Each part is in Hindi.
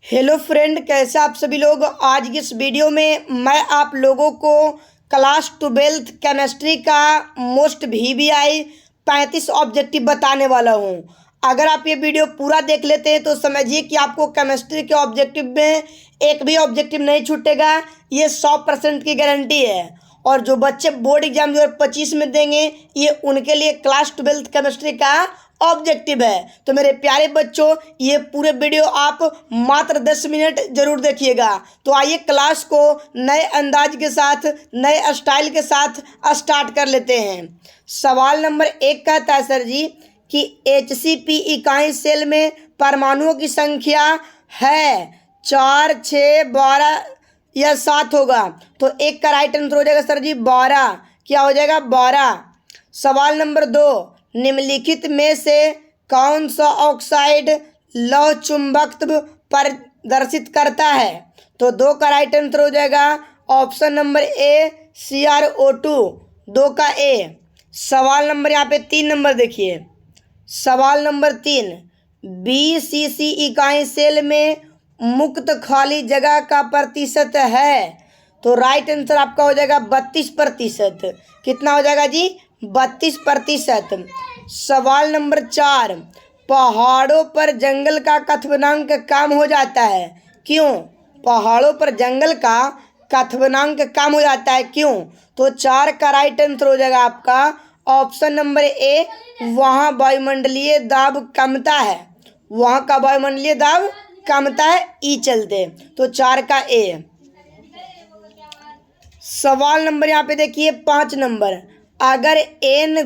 हेलो फ्रेंड, कैसे आप सभी लोग। आज की इस वीडियो में मैं आप लोगों को क्लास 12th केमिस्ट्री का मोस्ट VBI 35 ऑब्जेक्टिव बताने वाला हूं। अगर आप ये वीडियो पूरा देख लेते हैं तो समझिए कि आपको केमिस्ट्री के ऑब्जेक्टिव में एक भी ऑब्जेक्टिव नहीं छूटेगा। ये 100% की गारंटी है। और जो बच्चे बोर्ड एग्जाम 2025 में देंगे, ये उनके लिए क्लास 12th केमिस्ट्री का ऑब्जेक्टिव है। तो मेरे प्यारे बच्चों, ये पूरे वीडियो आप मात्र 10 मिनट जरूर देखिएगा। तो आइए क्लास को नए अंदाज के साथ, नए स्टाइल के साथ स्टार्ट कर लेते हैं। सवाल नंबर 1 कहता है सर जी कि HCP इकाई सेल में परमाणुओं की संख्या है 4, 6, 12 या 7 होगा। तो एक का राइट आंसर हो जाएगा सर जी 12। क्या हो जाएगा? 12। सवाल नंबर 2, निम्नलिखित में से कौन सा ऑक्साइड लौह चुंबकत्व प्रदर्शित करता है? तो 2 का राइट आंसर हो जाएगा ऑप्शन नंबर ए CrO2, 2 का ए। सवाल नंबर यहाँ पे 3 नंबर देखिए। सवाल नंबर 3, BCC इकाई सेल में मुक्त खाली जगह का प्रतिशत है? तो राइट आंसर आपका हो जाएगा 32%। कितना हो जाएगा जी? 32%। सवाल नंबर 4, पहाड़ों पर जंगल का क्वथनांक कम हो जाता है, क्यों? पहाड़ों पर जंगल का क्वथनांक कम हो जाता है, क्यों? तो 4 का राइट आंसर हो जाएगा आपका ऑप्शन नंबर ए, वहाँ वायुमंडलीय दाब कमता है। वहाँ का वायुमंडलीय दाब कमता है ई चलते। तो 4 का ए। सवाल नंबर यहाँ पे देखिए 5 नंबर, अगर n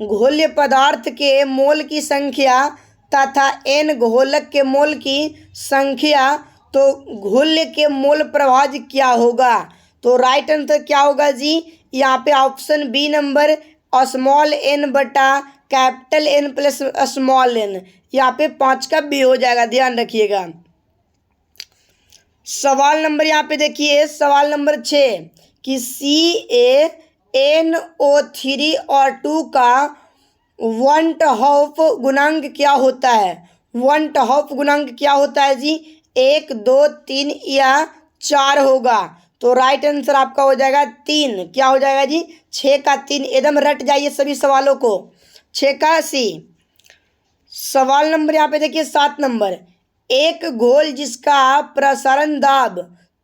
घोल्य पदार्थ के मोल की संख्या तथा n घोलक के मोल की संख्या, तो घोल्य के मोल प्रभाज क्या होगा? तो राइट आंसर क्या होगा जी? यहाँ पे option B number small n बटा capital N plus small n। यहाँ पे 5 का बी हो जाएगा, ध्यान रखिएगा। सवाल नंबर यहाँ पे देखिए, सवाल नंबर 6 कि CaNO3 और 2 का 1/2 गुणांक क्या होता है? 1/2 गुणांक क्या होता है जी? 1, 2, 3 या 4 होगा। तो राइट आंसर आपका हो जाएगा 3। क्या हो जाएगा जी? 6 का 3। एकदम रट जाइए सभी सवालों को। 6 का सी। सवाल नंबर यहाँ पे देखिए 7 नंबर, एक घोल जिसका प्रसारण दाब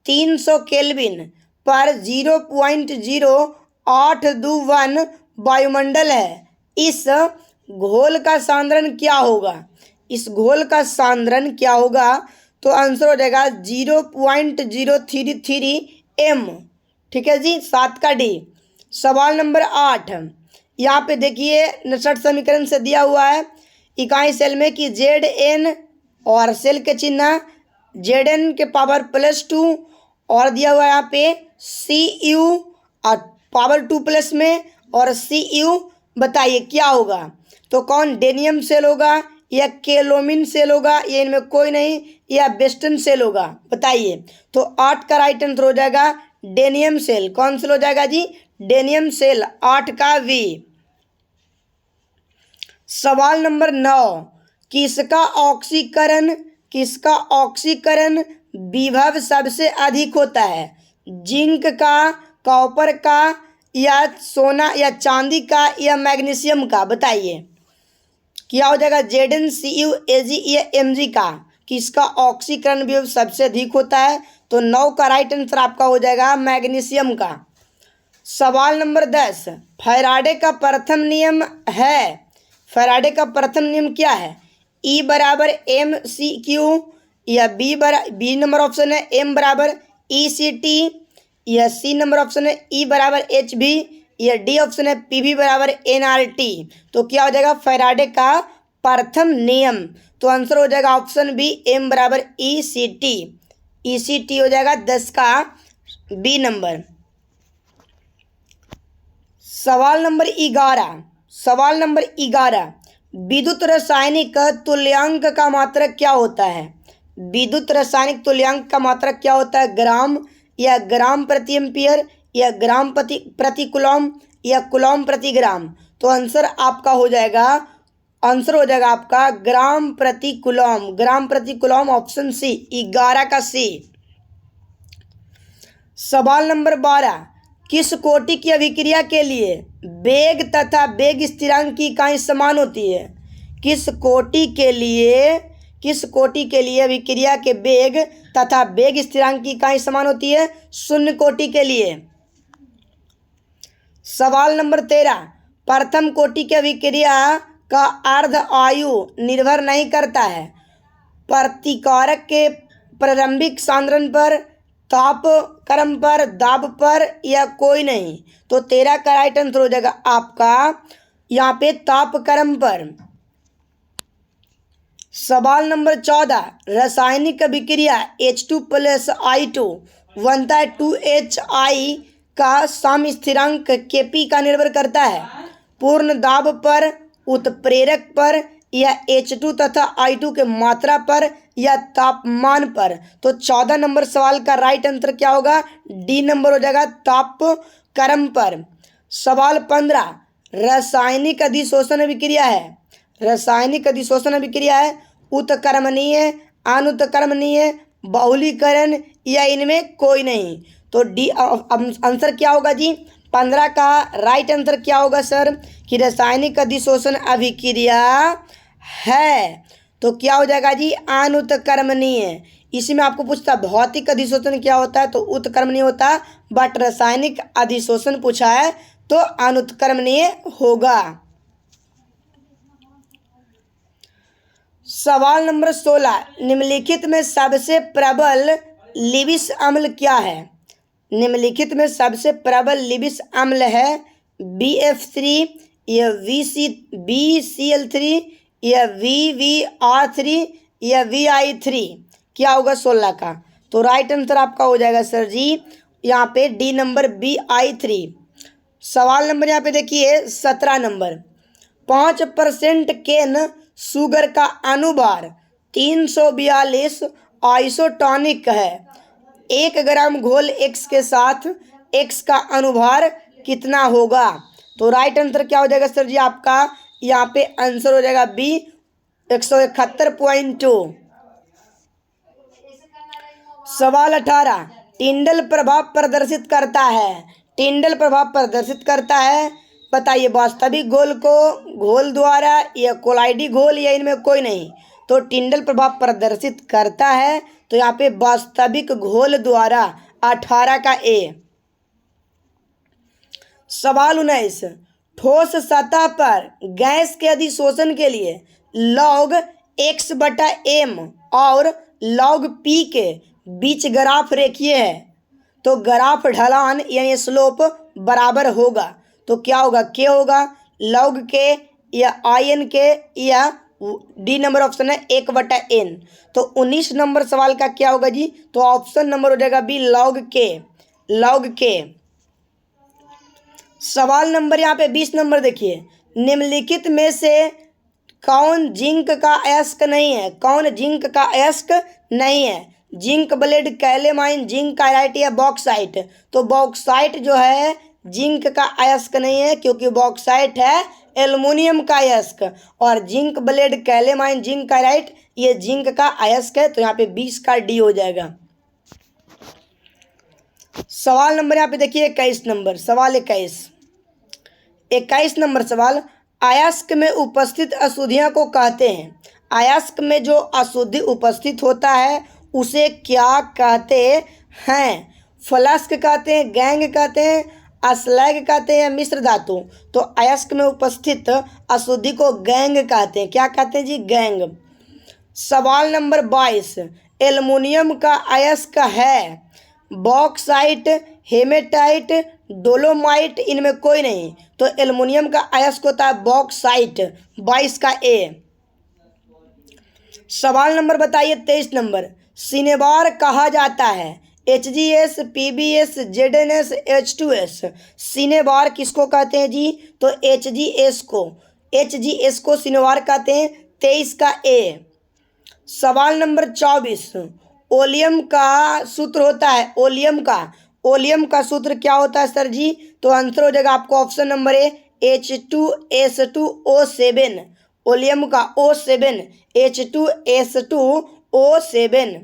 300 केल्विन पर 0.0821 वायुमंडल है, इस घोल का सांद्रण क्या होगा? इस घोल का सांद्रण क्या होगा? तो आंसर हो जाएगा 0.033 m। ठीक है जी, 7 का डी। सवाल नंबर 8, यहाँ पे देखिए 69 समीकरण से दिया हुआ है इकाई सेल में कि Zn और सेल के चिन्ह Zn के पावर +2 और दिया हुआ है यहाँ पे Cu और पावर 2 प्लस में और Cu। बताइए क्या होगा? तो कौन डेनियम सेल होगा या केलोमिन सेल होगा या इनमें कोई नहीं, या वेस्टर्न सेल होगा? बताइए। तो 8 का राइट आंसर हो जाएगा डेनियम सेल। कौन सेल हो जाएगा जी? डेनियम सेल, 8 का वी। सवाल नंबर 9, किसका ऑक्सीकरण विभव सबसे अधिक होता है? जिंक का, कॉपर का, या सोना या चांदी का, या मैग्नीशियम का? बताइए क्या हो जाएगा? Zn, Cu, Ag या Mg का? किसका ऑक्सीकरण विभव सबसे अधिक होता है? तो 9 का राइट आंसर आपका हो जाएगा मैग्नीशियम का। सवाल नंबर 10, फैराडे का प्रथम नियम है। फैराडे का प्रथम नियम क्या है? E बराबर mc/q, या बी नंबर ऑप्शन है m बराबर ECT, या सी नंबर ऑप्शन है E बराबर HV, या डी ऑप्शन है PV बराबर nRT। तो क्या हो जाएगा? फैराडे का प्रथम नियम। तो आंसर हो जाएगा ऑप्शन बी m बराबर ECT। ECT हो जाएगा 10 का बी नंबर। सवाल नंबर 11, विद्युत रासायनिक तुल्यांक का मात्रक क्या होता है? विद्युत रासायनिक तुल्यांक का मात्रक क्या होता है? ग्राम, या ग्राम प्रति एम्पियर, या ग्राम प्रति कूलम, या कूलम प्रति ग्राम? तो आंसर आपका हो जाएगा आंसर हो जाएगा आपका ग्राम प्रति कूलम, ग्राम प्रति कूलम, ऑप्शन सी 11 का सी। सवाल नंबर 12, किस कोटि की अभिक्रिया के लिए वेग तथा वेग स्थिरांक की इकाई समान होती है? किस कोटि के लिए अभिक्रिया के वेग तथा वेग स्थिरांक की इकाई समान होती है? शून्य कोटि के लिए। सवाल नंबर 13, प्रथम कोटि की अभिक्रिया का अर्ध आयु निर्भर नहीं करता है प्रतिकारक के प्रारंभिक सांद्रण पर, तापक्रम पर, दाब पर या कोई नहीं। तो 13 का राइट आंसर हो जाएगा आपका यहाँ पे तापक्रम पर। सवाल नंबर 14, रासायनिक अभिक्रिया H2 + I2 बनता है 2HI का सम स्थिरांक Kp का निर्भर करता है पूर्ण दाब पर, उत्प्रेरक पर या H2 तथा I2 के मात्रा पर या तापमान पर। तो 14 नंबर सवाल का राइट आंसर क्या होगा? डी नंबर हो जाएगा, तापक्रम पर। सवाल 15, रासायनिक अधिशोषण अभिक्रिया है, रासायनिक अधिशोषण अभिक्रिया है उत्क्रमणीय, अनुत्क्रमणीय, बहुलीकरण या इनमें कोई नहीं। तो डी आंसर क्या होगा जी? 15 का राइट आंसर क्या होगा सर? कि रासायनिक अधिशोषण अभिक्रिया है। तो क्या हो जाएगा जी? अनुत्क्रमणीय। इसी में आपको पूछता भौतिक अधिशोषण क्या होता है, तो उत्क्रमणीय होता है, बट रासायनिक अधिशोषण पूछा है तो अनुत्क्रमणीय होगा। सवाल नंबर 16, निम्नलिखित में सबसे प्रबल लिविस अम्ल क्या है? निम्नलिखित में सबसे प्रबल लिविस अम्ल है BF3 या BCl3 या VVR3 या VI3। क्या होगा 16 का? तो राइट आंसर आपका हो जाएगा सर जी यहाँ पे डी नंबर VI3। सवाल नंबर यहाँ पे देखिए 17 नंबर, 5% केन शुगर का अनुभार 342 आइसोटॉनिक है। 1 ग्राम घोल X के साथ X का अनुभार कितना होगा? तो राइट आंसर क्या हो जाएगा सर जी आपका? यहाँ पे आंसर हो जाएगा बी 171.2। सवाल 18, टिंडल प्रभाव प्रदर्शित करता है, टिंडल प्रभाव प्रदर्शित करता है, बताइए वास्तविक घोल को घोल द्वारा या कोलाइडी घोल या इनमें कोई नहीं। तो टिंडल प्रभाव प्रदर्शित करता है तो यहाँ पे वास्तविक घोल द्वारा, 18 का ए। सवाल 19, ठोस सतह पर गैस के अधिशोषण के लिए log x/m और log p के बीच ग्राफ रेखीय है तो ग्राफ ढलान यानी स्लोप बराबर होगा। तो क्या होगा? के होगा, log के या in के या डी नंबर ऑप्शन है 1/n। तो 19 नंबर सवाल का क्या होगा जी? तो ऑप्शन नंबर हो जाएगा बी log के, log के। सवाल नंबर यहाँ पे 20 नंबर देखिए, निम्नलिखित में से कौन जिंक का अयस्क नहीं है? कौन जिंक का अयस्क नहीं है? जिंक ब्लेड, कैलेमाइन, जिंक काइराइट या बॉक्साइट। तो बॉक्साइट जो है जिंक का अयस्क नहीं है क्योंकि बॉक्साइट है एल्युमिनियम का अयस्क, और जिंक ब्लेड, कैलेमाइन, जिंक काइराइट ये जिंक का अयस्क है। तो यहाँ पे 20 का डी हो जाएगा। सवाल नंबर यहाँ पे देखिए 21 नंबर, सवाल 21 नंबर सवाल, अयस्क में उपस्थित अशुद्धियाँ को कहते हैं। अयस्क में जो अशुद्धि उपस्थित होता है उसे क्या कहते हैं? फ्लस्क कहते हैं, गैंग कहते हैं, अस्लैग कहते हैं, मिश्र धातु। तो अयस्क में उपस्थित अशुद्धि को गैंग कहते हैं। क्या कहते हैं जी? गैंग। सवाल नंबर 22, एल्युमिनियम का अयस्क है बॉक्साइट, हेमेटाइट, डोलोमाइट, इनमें कोई नहीं। तो एल्युमिनियम का अयस्क होता है बॉक्साइट, 22 का ए। सवाल नंबर बताइए 23 नंबर, सिनेबार कहा जाता है HGS, PBS, ZNS, H2S। Cinnabar किसको कहते हैं जी? तो HGS को सिनेबार कहते हैं, 23 का ए। सवाल नंबर 24, ओलियम का सूत्र होता है, ओलियम का सूत्र क्या होता है सर जी? तो आंसर हो जाएगा आपको option number A H2S2O7। Oleum का O7 H2S2O7।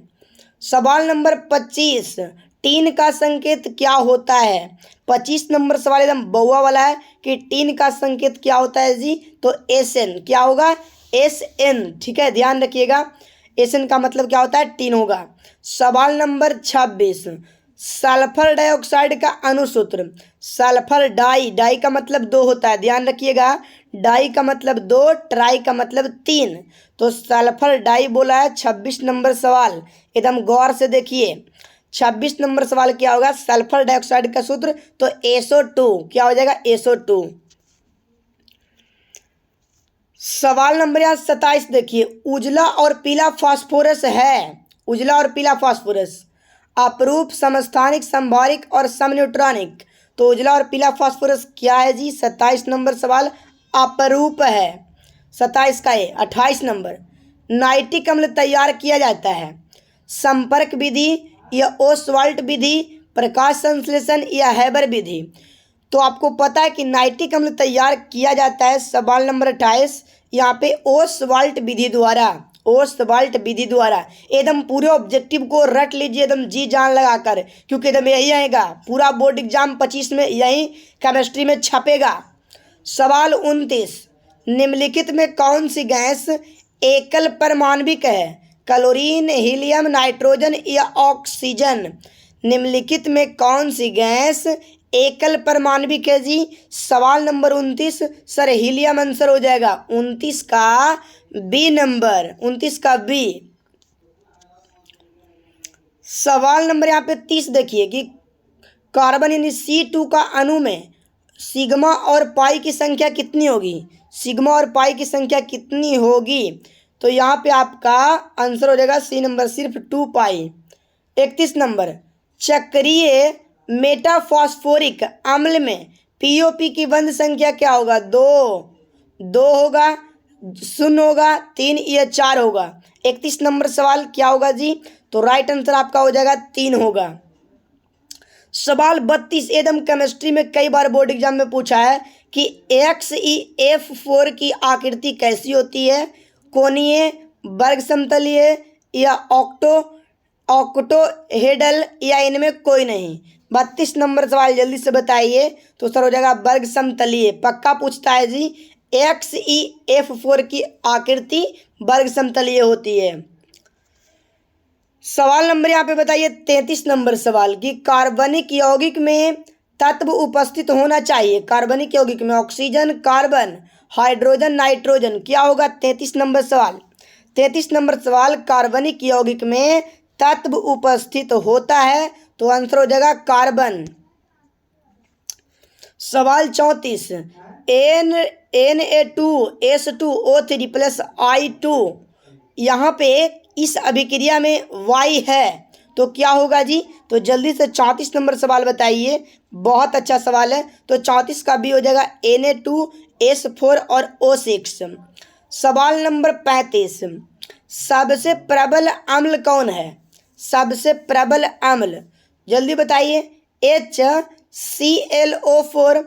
सवाल नंबर 25, टीन का संकेत क्या होता है? 25 नंबर सवाल एकदम बउआ वाला है कि टीन का संकेत क्या होता है जी? तो SN क्या होगा? SN, ठीक है, ध्यान रखिएगा। SN का मतलब क्या होता है? टीन होगा। सवाल नंबर 26, सल्फर डाइऑक्साइड का अणुसूत्र। सल्फर डाई का मतलब 2 होता है, ध्यान रखिएगा। डाई का मतलब 2, ट्राई का मतलब 3। तो सल्फर डाई बोला है। 26 नंबर सवाल एकदम गौर से देखिए। 26 नंबर सवाल क्या होगा? सल्फर डाइऑक्साइड का सूत्र तो SO2 क्या हो जाएगा? SO2। सवाल नंबर 27 देखिए, उजला और पीला फास्फोरस है। उजला और पीला फास्फोरस अपरूप, समस्थानिक, संभारिक और समन्यूट्रॉनिक। तो उजला और पीला फास्फोरस क्या है जी? 27 नंबर सवाल अपरूप है। 27 का 28 नंबर, नाइट्रिक अम्ल तैयार किया जाता है संपर्क विधि या ओसवाल्ट विधि, प्रकाश संश्लेषण या हैबर विधि। तो आपको पता है कि नाइट्रिक अम्ल तैयार किया जाता है सवाल नंबर 28 यहाँ पे ओसवाल्ट विधि द्वारा। ओसवाल्ट विधि द्वारा एकदम पूरे ऑब्जेक्टिव को रट लीजिए एकदम जी जान लगाकर, क्योंकि एकदम यही आएगा पूरा बोर्ड एग्जाम 25 में, यही केमिस्ट्री में छपेगा। सवाल 29, निम्नलिखित में कौन सी गैस एकल परमाणविक है? क्लोरीन, हीलियम, नाइट्रोजन या ऑक्सीजन। निम्नलिखित में कौन सी गैस एकल परमाणविक है जी? सवाल नंबर 29 सर हीलियम आंसर हो जाएगा। 29 का बी नंबर, 29 का बी। सवाल नंबर यहाँ पे 30 देखिए कि कार्बन यानी C2 का अणु में सिग्मा और पाई की संख्या कितनी होगी? सिग्मा और पाई की संख्या कितनी होगी? तो यहाँ पे आपका आंसर हो जाएगा सी नंबर, सिर्फ 2 पाई। 31 नंबर, चक्रीय मेटाफॉस्फोरिक अम्ल में POP की बंध संख्या क्या होगा? 2 होगा, 0 होगा, 3 या 4 होगा। 31 नंबर सवाल क्या होगा जी? तो राइट आंसर आपका हो जाएगा 3 होगा। सवाल 32 एकदम केमिस्ट्री में कई बार बोर्ड एग्जाम में पूछा है कि XeF4 की आकृति कैसी होती है? कोणीय, वर्ग समतलीय या ऑक्टोहेड्रल या इनमें कोई नहीं। 32 नंबर सवाल जल्दी से बताइए। तो सर हो जाएगा वर्ग समतलीय, पक्का पूछता है जी। XeF4 की आकृति वर्ग समतलीय होती है। सवाल नंबर यहाँ पे बताइए 33 नंबर सवाल कि कार्बनिक यौगिक में तत्व उपस्थित होना चाहिए। कार्बनिक यौगिक में ऑक्सीजन, कार्बन, हाइड्रोजन, नाइट्रोजन क्या होगा? 33 नंबर सवाल। 33 नंबर सवाल कार्बनिक यौगिक में तत्व उपस्थित होता है तो आंसर हो जाएगा कार्बन। सवाल 34, Na2S2O3 प्लस I2 यहाँ पे इस अभिक्रिया में Y है तो क्या होगा जी? तो जल्दी से 34 नंबर सवाल बताइए, बहुत अच्छा सवाल है। तो 34 का भी हो जाएगा Na2S4 और O6। सवाल नंबर 35, सबसे प्रबल अम्ल कौन है? सबसे प्रबल अम्ल जल्दी बताइए। HClO4,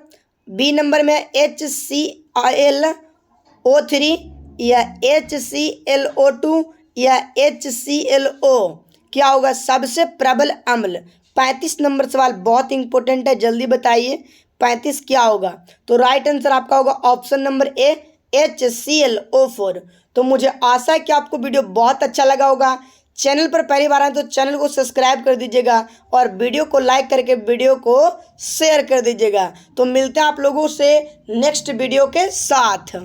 बी नंबर में HClO3 या HClO2 या HClO क्या होगा? सबसे प्रबल अम्ल। 35 नंबर सवाल बहुत इंपॉर्टेंट है, जल्दी बताइए 35 क्या होगा? तो राइट आंसर आपका होगा ऑप्शन नंबर ए HClO4। तो मुझे आशा है कि आपको वीडियो बहुत अच्छा लगा होगा। चैनल पर पहली बार आए तो चैनल को सब्सक्राइब कर दीजिएगा और वीडियो को लाइक करके वीडियो को शेयर कर दीजिएगा। तो मिलते हैं आप लोगों से नेक्स्ट वीडियो के साथ।